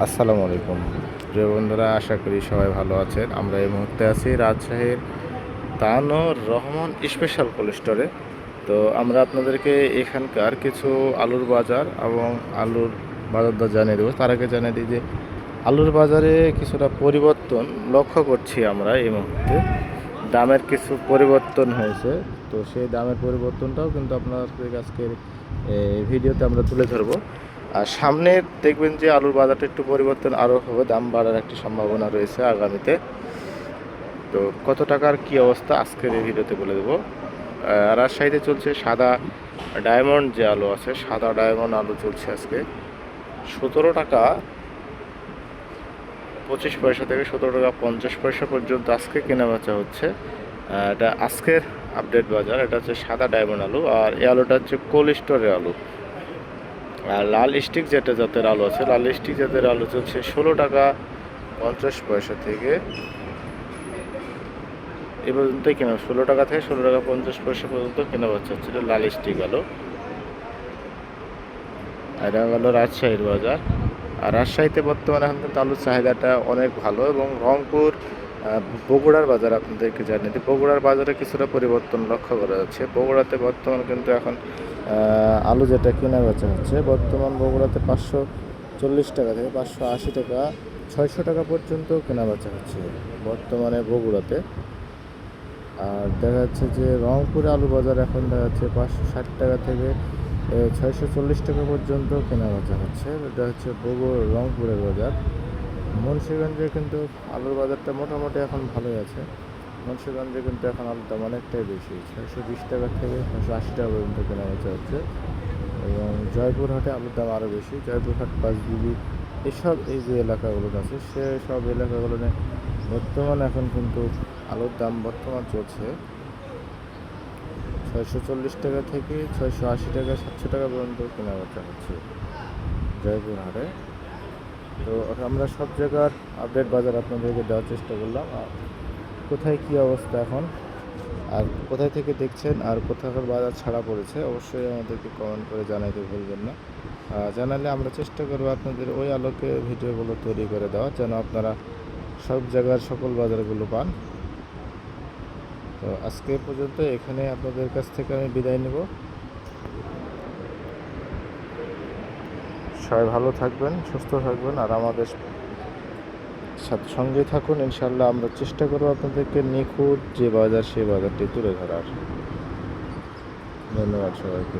আসসালামু আলাইকুম প্রিয় বন্ধুরা, আশা করি সবাই ভালো আছেন। আমরা এই মুহূর্তে আছি রাজশাহীর তানোর রহমান স্পেশাল কোল্ড স্টোরে। তো আমরা আপনাদেরকে এখানকার কিছু আলুর বাজার এবং আলুর বাজার দর জানিয়ে দেবো। তার আগে জানিয়ে দিই যে আলুর বাজারে কিছুটা পরিবর্তন লক্ষ্য করছি আমরা এই মুহূর্তে। দামের কিছু পরিবর্তন হয়েছে, তো সেই দামের পরিবর্তনটাও কিন্তু আপনাদের আজকের ভিডিওতে আমরা তুলে ধরবো। আর সামনে দেখবেন যে আলুর বাজারটা একটু পরিবর্তন আরও হবে, দাম বাড়ার একটি সম্ভাবনা রয়েছে আগামীতে। তো কত টাকার কি অবস্থা আজকের এই ভিডিওতে বলে দেবো। রাজশাহীতে চলছে সাদা ডায়মন্ড যে আলু আছে, সাদা ডায়মন্ড আলু চলছে আজকে 17 টাকা 25 পয়সা থেকে 17 টাকা 50 পয়সা পর্যন্ত আজকে কেনা বেচা হচ্ছে। এটা আজকের আপডেট বাজার। এটা হচ্ছে সাদা ডায়মন্ড আলু, আর এই আলুটা হচ্ছে কোল্ড স্টোরের আলু। আর লাল স্টিক যেটা জাতের আলু আছে, লাল স্টিক জাতের আলু চলছে 16 টাকা 50 পয়সা থেকে এ পর্যন্তই কেনা, 16 টাকা থেকে 16 টাকা 50 পয়সা পর্যন্ত কেনা বেচা হচ্ছে লাল স্টিক আলু। এটা হলো রাজশাহীর বাজার। আর রাজশাহীতে বর্তমানে এখন কিন্তু আলুর চাহিদাটা অনেক ভালো, এবং রংপুর বগুড়ার বাজার আপনাদেরকে জানিয়ে দিই। বগুড়ার বাজারে কিছুটা পরিবর্তন লক্ষ্য করা যাচ্ছে। বগুড়াতে বর্তমান কিন্তু এখন আলু যেটা কেনা বেচা হচ্ছে, বর্তমান বগুড়াতে 540 টাকা থেকে 580 টাকা 600 টাকা পর্যন্ত কেনা বেচা হচ্ছে বর্তমানে বগুড়াতে। আর দেখা যাচ্ছে যে রংপুরে আলু বাজার এখন দেখা যাচ্ছে 560 টাকা থেকে 640 টাকা পর্যন্ত কেনা বেচা হচ্ছে। এটা হচ্ছে রংপুরের বাজার। মুন্সিগঞ্জে কিন্তু আলুর বাজারটা মোটামুটি এখন ভালোই আছে। মুন্সিগঞ্জে কিন্তু এখন আলুর দাম অনেকটাই বেশি, 620 টাকা থেকে 680 টাকা পর্যন্ত কেনা বেচা হচ্ছে। এবং জয়পুরহাটে আলুর দাম আরও বেশি। জয়পুরহাট, পাঁচবিবি, এসব এই যে এলাকাগুলো আছে, সে সব এলাকাগুলো বর্তমানে এখন কিন্তু আলুর দাম বর্তমান চলছে 640 টাকা থেকে 680 টাকা 700 টাকা পর্যন্ত কেনা বেচা হচ্ছে জয়পুরহাটে। তো আমরা সব জায়গার আপডেট বাজার আপনাদেরকে দেওয়ার চেষ্টা করলাম। আর কোথায় কী অবস্থা এখন, আর কোথায় থেকে দেখছেন, আর কোথাকার বাজার ছাড়া পড়েছে, অবশ্যই আমাদেরকে কমেন্ট করে জানাইতে ভুলবেন না। জানালে আমরা চেষ্টা করবো আপনাদের ওই আলোকে ভিডিওগুলো তৈরি করে দেওয়া, যেন আপনারা সব জায়গার সকল বাজারগুলো পান। তো আজকে পর্যন্ত এখানে আপনাদের কাছ থেকে আমি বিদায় নেব। সবাই ভালো থাকবেন, সুস্থ থাকবেন, আর আমাদের সাথে সঙ্গে থাকুন। ইনশাল্লাহ আমরা চেষ্টা করব আপনাদেরকে নিখুঁত যে বাজার, সেই বাজারটি তুলে ধরার। ধন্যবাদ সবাইকে।